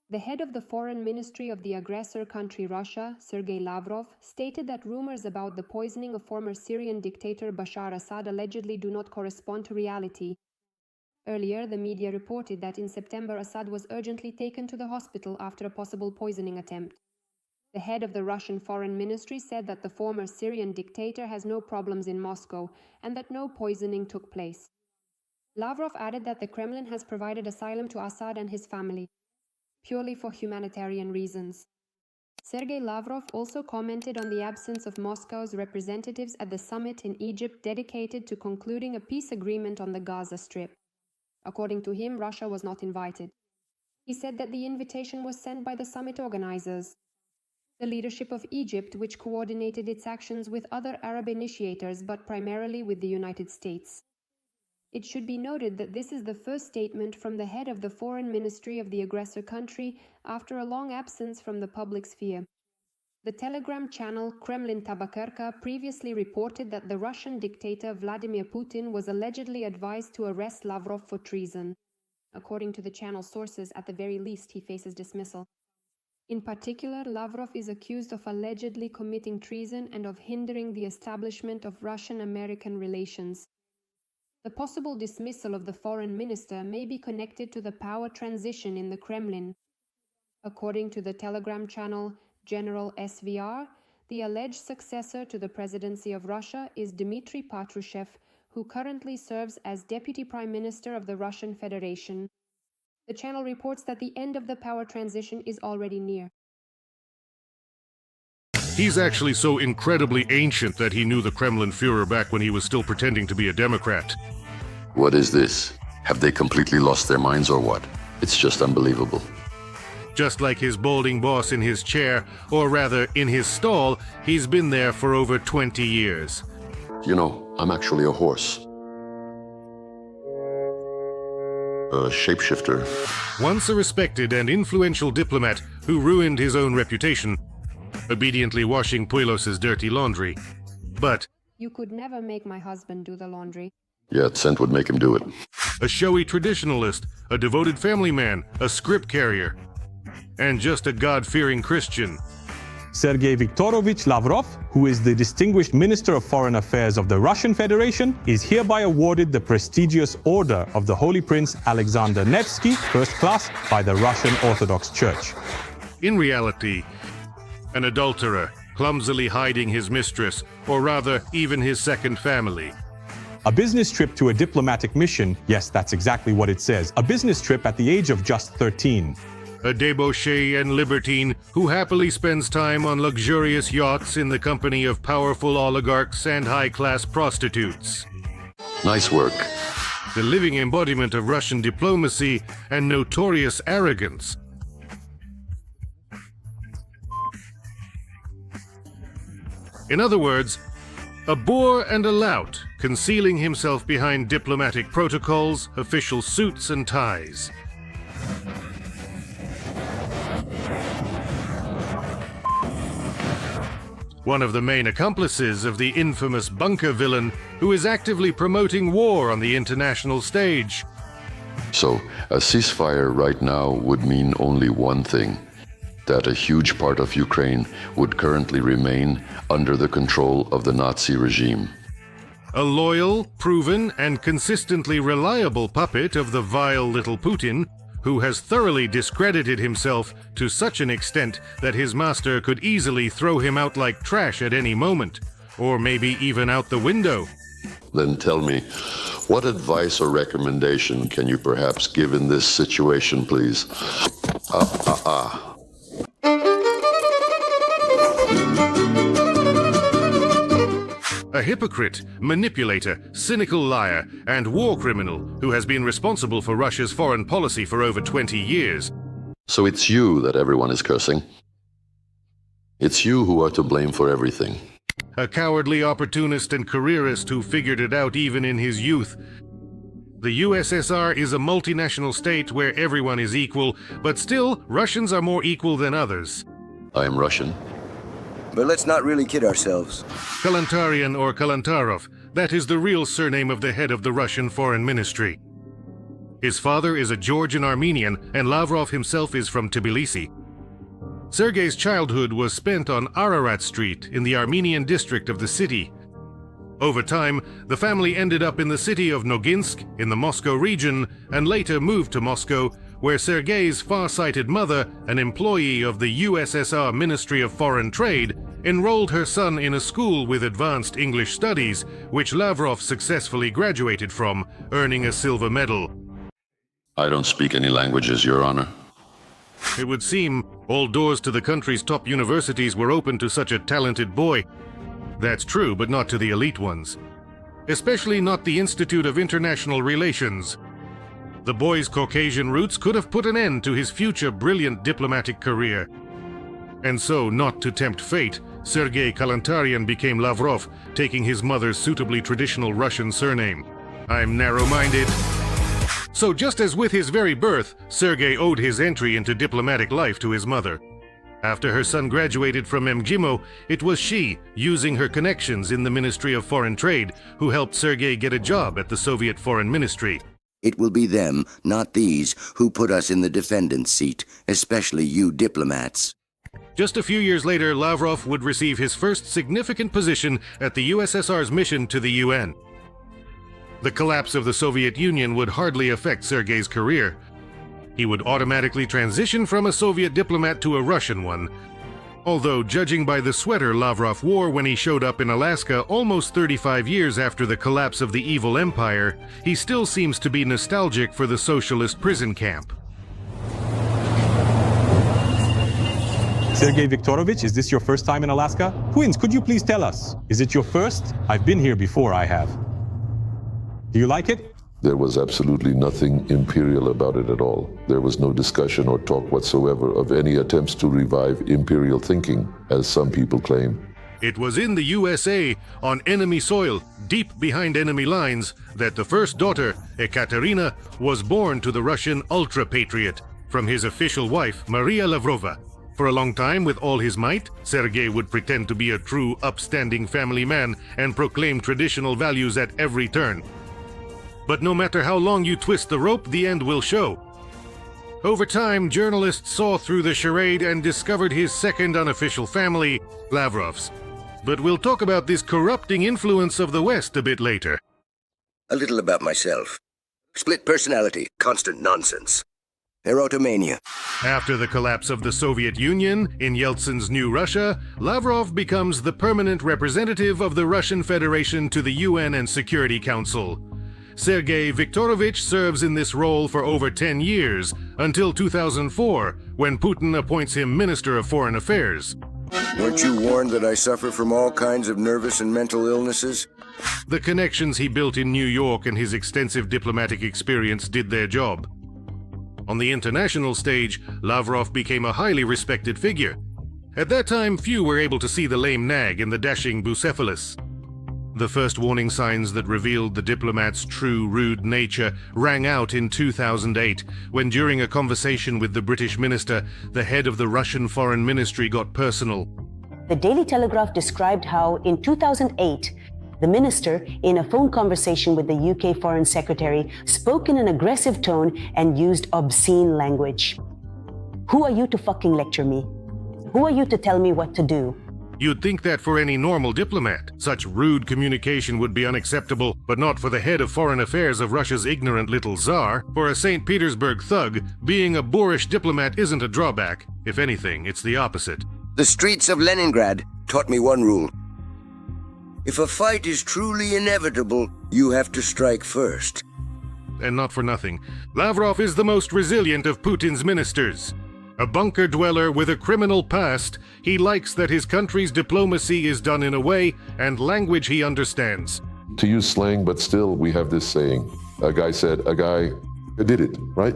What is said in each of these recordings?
The head of the foreign ministry of the aggressor country Russia, Sergei Lavrov, stated that rumors about the poisoning of former Syrian dictator Bashar Assad allegedly do not correspond to reality. Earlier, the media reported that in September Assad was urgently taken to the hospital after a possible poisoning attempt. The head of the Russian foreign ministry said that the former Syrian dictator has no problems in Moscow and that no poisoning took place. Lavrov added that the Kremlin has provided asylum to Assad and his family, purely for humanitarian reasons. Sergei Lavrov also commented on the absence of Moscow's representatives at the summit in Egypt dedicated to concluding a peace agreement on the Gaza Strip. According to him, Russia was not invited. He said that the invitation was sent by the summit organizers. The leadership of Egypt, which coordinated its actions with other Arab initiators but primarily with the United States. It should be noted that this is the first statement from the head of the foreign ministry of the aggressor country after a long absence from the public sphere. The Telegram channel Kremlin Tabakerka previously reported that the Russian dictator Vladimir Putin was allegedly advised to arrest Lavrov for treason. According to the channel sources, at the very least, he faces dismissal. In particular, Lavrov is accused of allegedly committing treason and of hindering the establishment of Russian-American relations. The possible dismissal of the foreign minister may be connected to the power transition in the Kremlin. According to the Telegram channel General SVR, the alleged successor to the presidency of Russia is Dmitry Patrushev, who currently serves as Deputy Prime Minister of the Russian Federation. The channel reports that the end of the power transition is already near. He's actually so incredibly ancient that he knew the Kremlin Führer back when he was still pretending to be a Democrat. What is this? Have they completely lost their minds or what? It's just unbelievable. Just like his balding boss in his chair, or rather in his stall, he's been there for over 20 years. You know, I'm actually a horse. A shapeshifter. Once a respected and influential diplomat who ruined his own reputation, obediently washing Puilos's dirty laundry. But You could never make my husband do the laundry. Yeah, scent would make him do it. a showy traditionalist, a devoted family man, a script carrier, and just a God-fearing Christian. Sergei Viktorovich Lavrov, who is the Distinguished Minister of Foreign Affairs of the Russian Federation, is hereby awarded the prestigious Order of the Holy Prince Alexander Nevsky, First Class, by the Russian Orthodox Church. In reality, an adulterer, clumsily hiding his mistress, or rather, even his second family. A business trip to a diplomatic mission, yes, that's exactly what it says, a business trip at the age of just 13. A debauchee and libertine who happily spends time on luxurious yachts in the company of powerful oligarchs and high-class prostitutes. Nice work. The living embodiment of Russian diplomacy and notorious arrogance. In other words, a boor and a lout, concealing himself behind diplomatic protocols, official suits and ties. One of the main accomplices of the infamous bunker villain who is actively promoting war on the international stage. So, a ceasefire right now would mean only one thing. That a huge part of Ukraine would currently remain under the control of the Nazi regime. A loyal, proven, and consistently reliable puppet of the vile little Putin, who has thoroughly discredited himself to such an extent that his master could easily throw him out like trash at any moment, or maybe even out the window. Then tell me, what advice or recommendation can you perhaps give in this situation, please? A hypocrite, manipulator, cynical liar, and war criminal who has been responsible for Russia's foreign policy for over 20 years. So it's you that everyone is cursing. It's you who are to blame for everything. A cowardly opportunist and careerist who figured it out even in his youth. The USSR is a multinational state where everyone is equal, but still, Russians are more equal than others. I am Russian. But let's not really kid ourselves. Kalantarian or Kalantarov, that is the real surname of the head of the Russian Foreign Ministry. His father is a Georgian Armenian, and Lavrov himself is from Tbilisi. Sergei's childhood was spent on Ararat Street in the Armenian district of the city. Over time, the family ended up in the city of Noginsk in the Moscow region and later moved to Moscow, where Sergei's far-sighted mother, an employee of the USSR Ministry of Foreign Trade, enrolled her son in a school with advanced English studies, which Lavrov successfully graduated from, earning a silver medal. I don't speak any languages, Your Honor. It would seem all doors to the country's top universities were open to such a talented boy. That's true, but not to the elite ones. Especially not the Institute of International Relations. The boy's Caucasian roots could have put an end to his future brilliant diplomatic career. And so, not to tempt fate, Sergei Kalantarian became Lavrov, taking his mother's suitably traditional Russian surname. I'm narrow-minded. So just as with his very birth, Sergei owed his entry into diplomatic life to his mother. After her son graduated from MGIMO, it was she, using her connections in the Ministry of Foreign Trade, who helped Sergei get a job at the Soviet Foreign Ministry. It will be them, not these, who put us in the defendant's seat, especially you diplomats. Just a few years later, Lavrov would receive his first significant position at the USSR's mission to the UN. The collapse of the Soviet Union would hardly affect Sergei's career. He would automatically transition from a Soviet diplomat to a Russian one. Although, judging by the sweater Lavrov wore when he showed up in Alaska almost 35 years after the collapse of the evil empire, he still seems to be nostalgic for the socialist prison camp. Sergei Viktorovich, is this your first time in Alaska? Twins, could you please tell us? Is it your first? I've been here before, I have. Do you like it? There was absolutely nothing imperial about it at all. There was no discussion or talk whatsoever of any attempts to revive imperial thinking, as some people claim. It was in the USA, on enemy soil, deep behind enemy lines, that the first daughter, Ekaterina, was born to the Russian ultra-patriot from his official wife, Maria Lavrova. For a long time, with all his might, Sergei would pretend to be a true, upstanding family man and proclaim traditional values at every turn. But no matter how long you twist the rope, the end will show. Over time, journalists saw through the charade and discovered his second unofficial family, Lavrov's. But we'll talk about this corrupting influence of the West a bit later. A little about myself. Split personality, constant nonsense. Erotomania. After the collapse of the Soviet Union, in Yeltsin's new Russia, Lavrov becomes the permanent representative of the Russian Federation to the UN and Security Council. Sergei Viktorovich serves in this role for over 10 years, until 2004, when Putin appoints him Minister of Foreign Affairs. Weren't you warned that I suffer from all kinds of nervous and mental illnesses? The connections he built in New York and his extensive diplomatic experience did their job. On the international stage, Lavrov became a highly respected figure. At that time, few were able to see the lame nag and the dashing Bucephalus. The first warning signs that revealed the diplomat's true rude nature rang out in 2008, when during a conversation with the British minister, the head of the Russian Foreign Ministry got personal. The Daily Telegraph described how, in 2008, the minister, in a phone conversation with the UK Foreign Secretary, spoke in an aggressive tone and used obscene language. Who are you to fucking lecture me? Who are you to tell me what to do? You'd think that for any normal diplomat, such rude communication would be unacceptable, but not for the head of foreign affairs of Russia's ignorant little Tsar. For a St. Petersburg thug, being a boorish diplomat isn't a drawback. If anything, it's the opposite. The streets of Leningrad taught me one rule. If a fight is truly inevitable, you have to strike first. And not for nothing, Lavrov is the most resilient of Putin's ministers. A bunker dweller with a criminal past, he likes that his country's diplomacy is done in a way and language he understands. To use slang, but still, we have this saying. A guy said, a guy did it, right?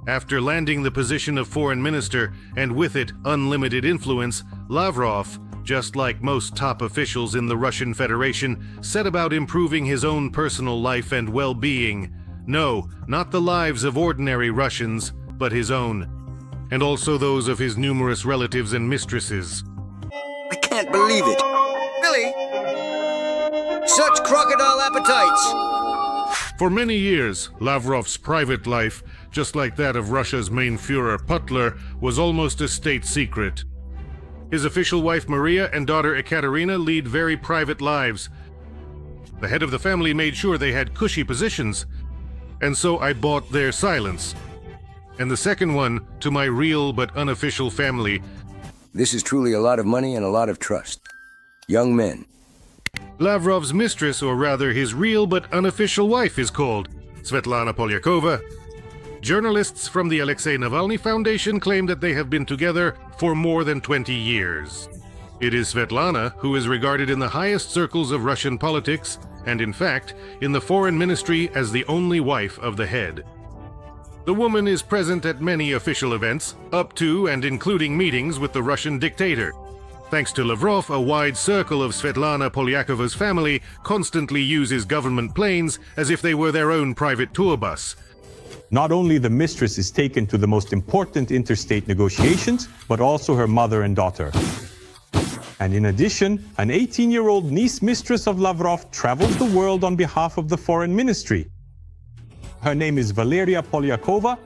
After landing the position of foreign minister, and with it unlimited influence, Lavrov, just like most top officials in the Russian Federation, set about improving his own personal life and well-being. No, not the lives of ordinary Russians, but his own. And also those of his numerous relatives and mistresses. I can't believe it. Really? Such crocodile appetites! For many years, Lavrov's private life, just like that of Russia's main Führer Putler, was almost a state secret. His official wife Maria and daughter Ekaterina lead very private lives. The head of the family made sure they had cushy positions, and so I bought their silence. And the second one to my real but unofficial family. This is truly a lot of money and a lot of trust. Young men. Lavrov's mistress, or rather his real but unofficial wife, is called Svetlana Polyakova. Journalists from the Alexei Navalny Foundation claim that they have been together for more than 20 years. It is Svetlana who is regarded in the highest circles of Russian politics, and in fact, in the foreign ministry as the only wife of the head. The woman is present at many official events, up to and including meetings with the Russian dictator. Thanks to Lavrov, a wide circle of Svetlana Polyakova's family constantly uses government planes as if they were their own private tour bus. Not only the mistress is taken to the most important interstate negotiations, but also her mother and daughter. And in addition, an 18-year-old niece mistress of Lavrov travels the world on behalf of the foreign ministry. Her name is Valeria Polyakova.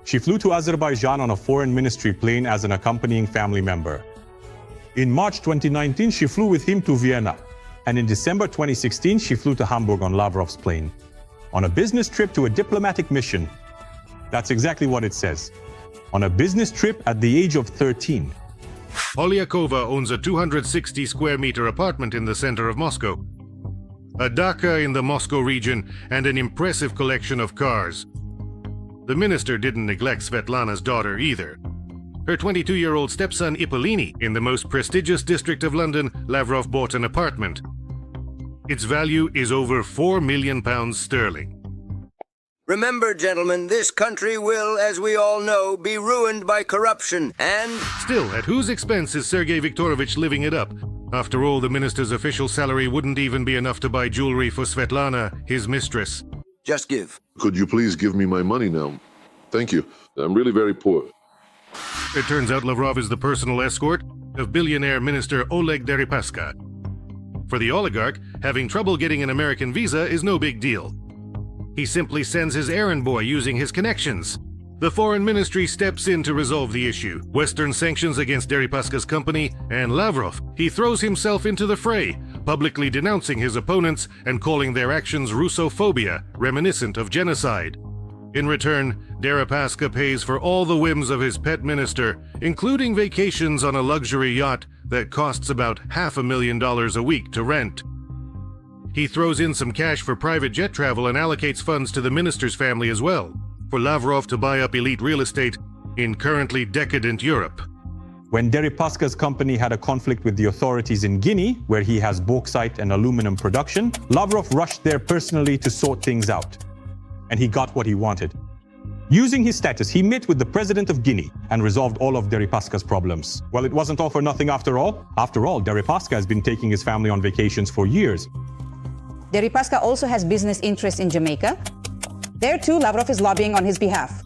She flew to Azerbaijan on a foreign ministry plane as an accompanying family member. In March 2019, she flew with him to Vienna. And in December 2016, she flew to Hamburg on Lavrov's plane, on a business trip to a diplomatic mission. That's exactly what it says. On a business trip at the age of 13. Polyakova owns a 260 square meter apartment in the center of Moscow, a dacha in the Moscow region, and an impressive collection of cars. The minister didn't neglect Svetlana's daughter either. Her 22-year-old stepson Ippolini, in the most prestigious district of London, Lavrov bought an apartment. Its value is over £4 million sterling. Remember, gentlemen, this country will, as we all know, be ruined by corruption and... Still, at whose expense is Sergei Viktorovich living it up? After all, the minister's official salary wouldn't even be enough to buy jewelry for Svetlana, his mistress. Just give. Could you please give me my money now? Thank you. I'm really very poor. It turns out Lavrov is the personal escort of billionaire minister Oleg Deripaska. For the oligarch, having trouble getting an American visa is no big deal. He simply sends his errand boy using his connections. The foreign ministry steps in to resolve the issue. Western sanctions against Deripaska's company and Lavrov. He throws himself into the fray, publicly denouncing his opponents and calling their actions Russophobia, reminiscent of genocide. In return, Deripaska pays for all the whims of his pet minister, including vacations on a luxury yacht that costs about $500,000 a week to rent. He throws in some cash for private jet travel and allocates funds to the minister's family as well, for Lavrov to buy up elite real estate in currently decadent Europe. When Deripaska's company had a conflict with the authorities in Guinea, where he has bauxite and aluminum production, Lavrov rushed there personally to sort things out. And he got what he wanted. Using his status, he met with the president of Guinea and resolved all of Deripaska's problems. Well, it wasn't all for nothing after all. After all, Deripaska has been taking his family on vacations for years. Deripaska also has business interests in Jamaica. There too, Lavrov is lobbying on his behalf.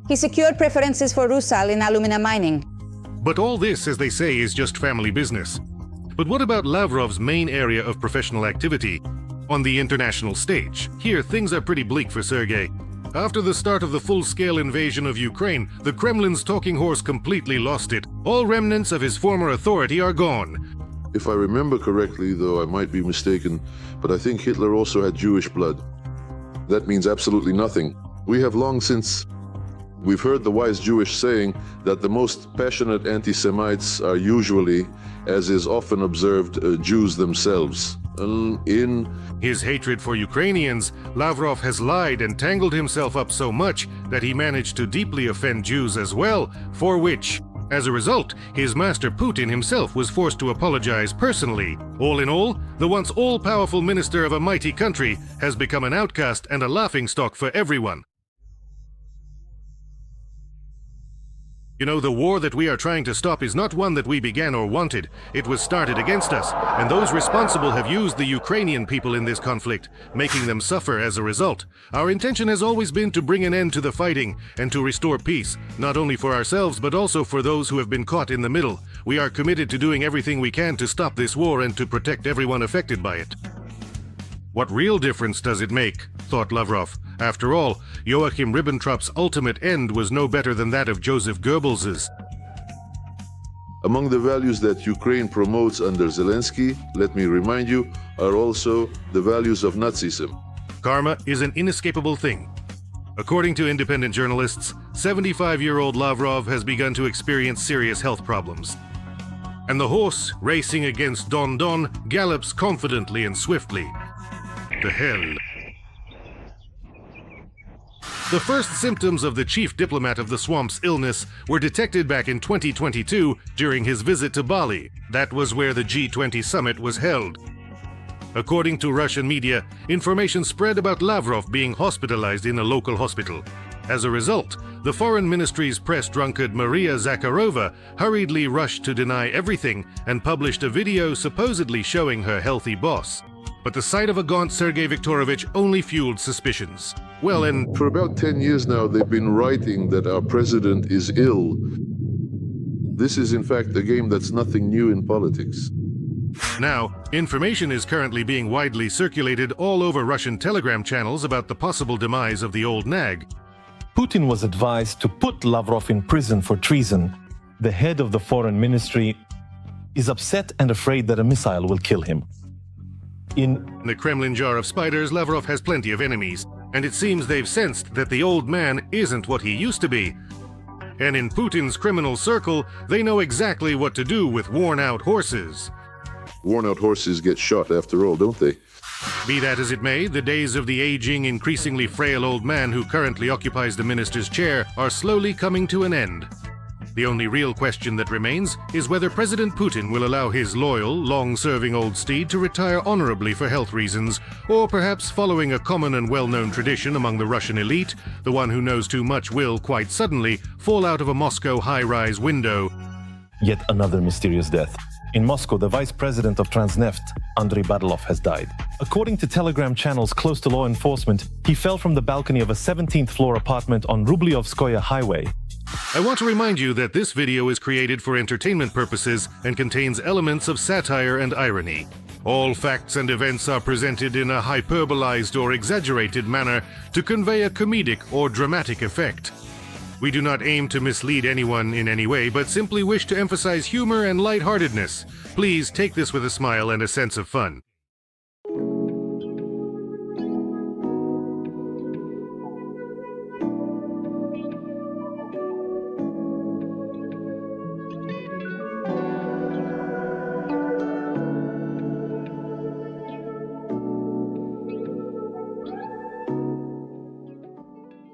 He secured preferences for Rusal in alumina mining. But all this, as they say, is just family business. But what about Lavrov's main area of professional activity? On the international stage. Here, things are pretty bleak for Sergei. After the start of the full-scale invasion of Ukraine, the Kremlin's talking horse completely lost it. All remnants of his former authority are gone. If I remember correctly, though I might be mistaken, but I think Hitler also had Jewish blood. That means absolutely nothing. We have long since... We've heard the wise Jewish saying that the most passionate anti-Semites are usually, as is often observed, Jews themselves. In his hatred for Ukrainians, Lavrov has lied and tangled himself up so much that he managed to deeply offend Jews as well, for which, as a result, his master Putin himself was forced to apologize personally. All in all, the once all-powerful minister of a mighty country has become an outcast and a laughingstock for everyone. You know, the war that we are trying to stop is not one that we began or wanted. It was started against us, and those responsible have used the Ukrainian people in this conflict, making them suffer as a result. Our intention has always been to bring an end to the fighting and to restore peace, not only for ourselves but also for those who have been caught in the middle. We are committed to doing everything we can to stop this war and to protect everyone affected by it. What real difference does it make? Thought Lavrov. After all, Joachim Ribbentrop's ultimate end was no better than that of Joseph Goebbels's. Among the values that Ukraine promotes under Zelensky, let me remind you, are also the values of Nazism. Karma is an inescapable thing. According to independent journalists, 75-year-old Lavrov has begun to experience serious health problems. And the horse, racing against Don Don, gallops confidently and swiftly. To hell. The first symptoms of the chief diplomat of the swamp's illness were detected back in 2022 during his visit to Bali. That was where the G20 summit was held. According to Russian media, information spread about Lavrov being hospitalized in a local hospital. As a result, the Foreign Ministry's press drunkard Maria Zakharova hurriedly rushed to deny everything and published a video supposedly showing her healthy boss. But the sight of a gaunt Sergei Viktorovich only fueled suspicions. Well, and for about 10 years now, they've been writing that our president is ill. This is, in fact, a game that's nothing new in politics. Now, information is currently being widely circulated all over Russian telegram channels about the possible demise of the old nag. Putin was advised to put Lavrov in prison for treason. The head of the foreign ministry is upset and afraid that a missile will kill him. In the Kremlin jar of spiders, Lavrov has plenty of enemies, and it seems they've sensed that the old man isn't what he used to be. And in Putin's criminal circle, they know exactly what to do with worn-out horses. Worn-out horses get shot after all, don't they? Be that as it may, the days of the aging, increasingly frail old man who currently occupies the minister's chair are slowly coming to an end. The only real question that remains is whether President Putin will allow his loyal, long-serving old steed to retire honorably for health reasons, or perhaps following a common and well-known tradition among the Russian elite, the one who knows too much will, quite suddenly, fall out of a Moscow high-rise window. Yet another mysterious death. In Moscow, the vice president of Transneft, Andrei Badalov, has died. According to telegram channels close to law enforcement, he fell from the balcony of a 17th-floor apartment on Rubliovskoye Highway. I want to remind you that this video is created for entertainment purposes and contains elements of satire and irony. All facts and events are presented in a hyperbolized or exaggerated manner to convey a comedic or dramatic effect. We do not aim to mislead anyone in any way, but simply wish to emphasize humor and lightheartedness. Please take this with a smile and a sense of fun.